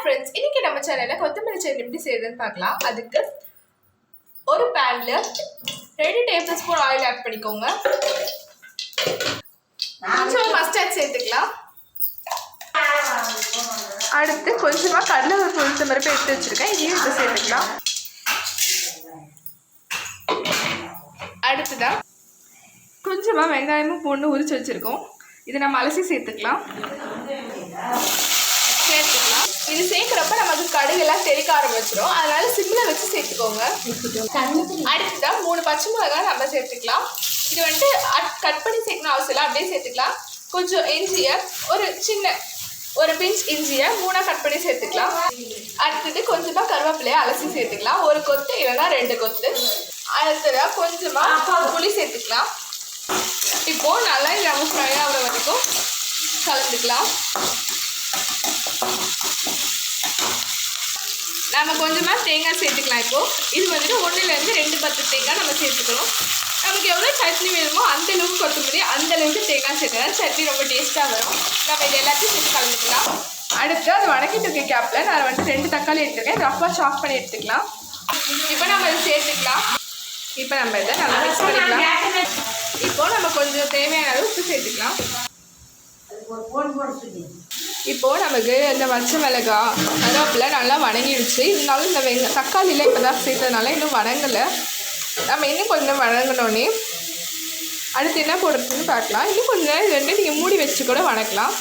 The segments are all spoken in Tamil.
ஃப்ரெண்ட்ஸ், இன்னைக்கு நம்ம சேனல்ல கொத்தமல்லி சட்னி எப்படி செய்யறதுன்னு பார்க்கலாம். அதுக்கு ஒரு பேன்ல 2 டேபிள் ஸ்பூன் ஆயில் ஆட் பண்ணிக்கோங்க. கொஞ்சம் மஸ்டர்ட் சேர்த்துக்கலாம். அடுத்து கொஞ்சமா கடலைப்பருப்பு உளுத்தம் பருப்பு எடுத்து வச்சிருக்கேன், இதையும் இதை சேர்த்துக்கலாம். அடுத்துதான் கொஞ்சமா வெங்காயமும் பூண்டு உரிச்சு வச்சிருக்கோம், இதை நம்ம அலசி சேர்த்துக்கலாம். இது சேர்க்குறப்ப நமக்கு கடுகெல்லாம் தெளிக்க ஆரம்பிச்சிடும், அதனால சிம்மில் வச்சு சேர்த்துக்கோங்க. அடுத்துதான் 3 பச்சை மிளகாய் நம்ம சேர்த்துக்கலாம். இது வந்துட்டு கட் பண்ணி சேர்க்கணும் அவசியம் இல்லை, அப்படியே சேர்த்துக்கலாம். கொஞ்சம் இஞ்சியை ஒரு பிஞ்ச் இஞ்சியை 3 கட் பண்ணி சேர்த்துக்கலாம். அடுத்தது கொஞ்சமாக கருவேப்பிலையை அலசி சேர்த்துக்கலாம், 1 கொத்து இல்லைன்னா 2 கொத்து. அடுத்ததாக கொஞ்சமாக புளி சேர்த்துக்கலாம். இப்போது நல்லா நம்ம ஃப்ரை ஆகிற வரைக்கும் கலந்துக்கலாம். நம்ம கொஞ்சமாக தேங்காய் சேர்த்துக்கலாம். இப்போது இது வந்துட்டு 1லேருந்து 2 பத்து தேங்காய் நம்ம சேர்த்துக்கணும். நமக்கு எவ்வளோ சட்னி வேணுமோ அந்தளவுக்கு கொத்தமல்லி, அந்தளவுக்கு தேங்காய் சேர்த்துக்கலாம். சட்னி ரொம்ப டேஸ்ட்டாக வரும். நம்ம இது எல்லாத்தையும் சேர்த்து கலந்துக்கலாம். அடுத்து அது வணக்கிட்டு இருக்க கேப்பில் நான் வந்துட்டு 2 தக்காளி எடுத்துருக்கேன், ரஃபாக சாப் பண்ணி எடுத்துக்கலாம். இப்போ நம்ம இதை சேர்த்துக்கலாம். இப்போ நம்ம இதை நல்லா மிக்ஸ் பண்ணிக்கலாம். இப்போது நம்ம கொஞ்சம் தேவையான அளவு உப்பு சேர்த்துக்கலாம். இப்போது நமக்கு இந்த பச்சை மிளகாய் கருவேப்பிலை நல்லா வணங்கிடுச்சு. இருந்தாலும் இந்த தக்காளியில் இப்போ தான் சேர்த்ததுனால இன்னும் வணங்கலை. நம்ம இன்னும் கொஞ்சம் வணங்கினோடனே அடுத்து என்ன போடுறதுன்னு பார்க்கலாம். இன்னும் கொஞ்சம் நேரம் இது நீங்கள் மூடி வச்சு கூட வணக்கலாம்.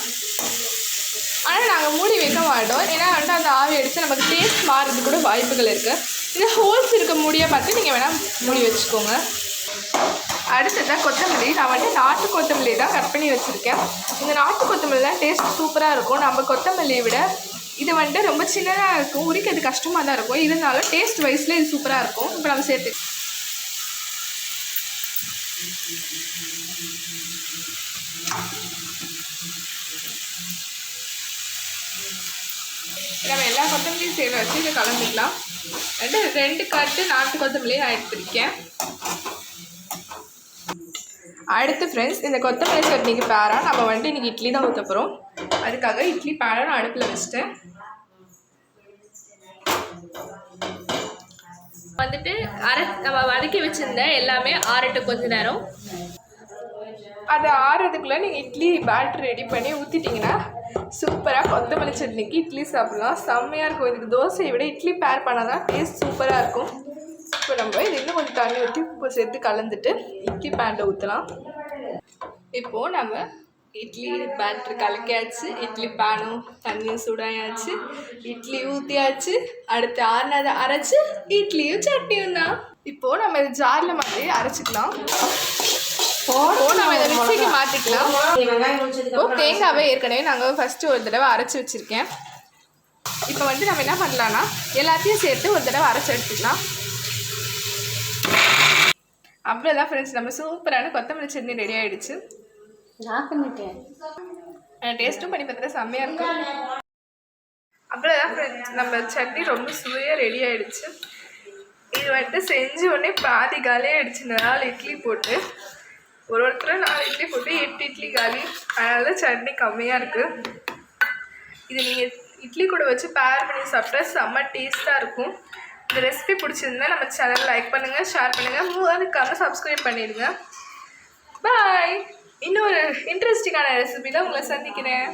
ஆனால் நாங்கள் மூடி வைக்க மாட்டோம், ஏன்னா வந்துட்டு அந்த ஆவி அடித்து நமக்கு டேஸ்ட் மாறுறது கூட வாய்ப்புகள் இருக்குது. இந்த ஹோல்ஸ் இருக்க மூடியை பார்த்து நீங்கள் வேணால் மூடி வச்சுக்கோங்க. அடுத்ததான் கொத்தமல்லி. நான் வந்துட்டு நாட்டு கொத்தமல்லி தான் கட் பண்ணி வச்சுருக்கேன். இந்த நாட்டு கொத்தமல்லி தான் டேஸ்ட் சூப்பராக இருக்கும். நம்ம கொத்தமல்லியை விட இது வந்துட்டு ரொம்ப சின்னதாக இருக்கும், உரிக்கிறது கஷ்டமாக தான் இருக்கும். இருந்தாலும் டேஸ்ட் வைஸில் இது சூப்பராக இருக்கும். இப்போ நம்ம சேர்த்து நம்ம எல்லா கொத்தமல்லியும் சேர்த்து வச்சு இதை கலந்துக்கலாம். 2 கட்டு நாட்டு கொத்தமல்லியை நான் எடுத்துருக்கேன். அடுத்து ஃப்ரெண்ட்ஸ், இந்த கொத்தமல்லி சட்னிக்கு பேராக நம்ம வந்துட்டு இன்றைக்கி இட்லி தான் ஊற்ற போகிறோம். அதுக்காக இட்லி பேரை நான் அடுப்பில் வச்சுட்டேன். வந்துட்டு நம்ம வதக்கி வச்சுருந்த எல்லாமே ஆறட்டும் கொஞ்ச நேரம். அது ஆறுறதுக்குள்ளே நீங்கள் இட்லி பேட்டர் ரெடி பண்ணி ஊற்றிட்டிங்கன்னா சூப்பராக கொத்தமல்லி சட்னிக்கு இட்லி சாப்பிட்லாம். செம்மையாக இருக்கும். இதுக்கு தோசையை விட இட்லி பேர் பண்ணால் தான் டேஸ்ட் சூப்பராக இருக்கும். இப்போ நம்ம இது இன்னும் கொஞ்சம் தண்ணி ஊற்றி உப்பு சேர்த்து கலந்துட்டு இட்லி பேனில் ஊற்றலாம். இப்போது நம்ம இட்லி பேட்ரு கலக்கியாச்சு, இட்லி பேனும் தண்ணியும் சூடாயாச்சு, இட்லி ஊற்றியாச்சு. அடுத்து ஆறுனதை அரைச்சி இட்லியும் சட்னியும் தான். இப்போது நம்ம இது ஜாரில் மாதிரி அரைச்சிக்கலாம். நம்ம இதை மிக்சிக்கு மாற்றிக்கலாம். இப்போது தேங்காவை ஏற்கனவே நாங்கள் ஃபஸ்ட்டு ஒரு தடவை அரைச்சி வச்சுருக்கேன். இப்போ வந்து நம்ம என்ன பண்ணலான்னா எல்லாத்தையும் சேர்த்து ஒரு தடவை அரைச்சி எடுத்துக்கலாம். அவ்வளோதான் ஃப்ரெண்ட்ஸ், நம்ம சூப்பரான கொத்தமல்லி சட்னி ரெடி ஆகிடுச்சு. டேஸ்ட்டும் பண்ணி பார்த்தா செம்மையாக இருக்கும். அவ்வளோதான் ஃப்ரெண்ட்ஸ், நம்ம சட்னி ரொம்ப சுவையாக ரெடி ஆகிடுச்சு. இது வந்துட்டு செஞ்சு உடனே பாதி காலியாக ஆகிடுச்சு. 4 இட்லி போட்டு ஒருத்தரும் 4 இட்லி போட்டு 8 இட்லி காலி. அதனால சட்னி கம்மியாக இருக்குது. இது நீங்கள் இட்லி கூட வச்சு பேர் பண்ணி சாப்பிட்டா செம்ம டேஸ்ட்டாக இருக்கும். இந்த ரெசிபி பிடிச்சிருந்தா நம்ம சேனல் லைக் பண்ணுங்கள், ஷேர் பண்ணுங்கள், அதுக்காக சப்ஸ்கிரைப் பண்ணிடுங்க. பாய். இன்னொரு இன்ட்ரெஸ்டிங்கான ரெசிபியில் உங்களை சந்திக்கிறேன்.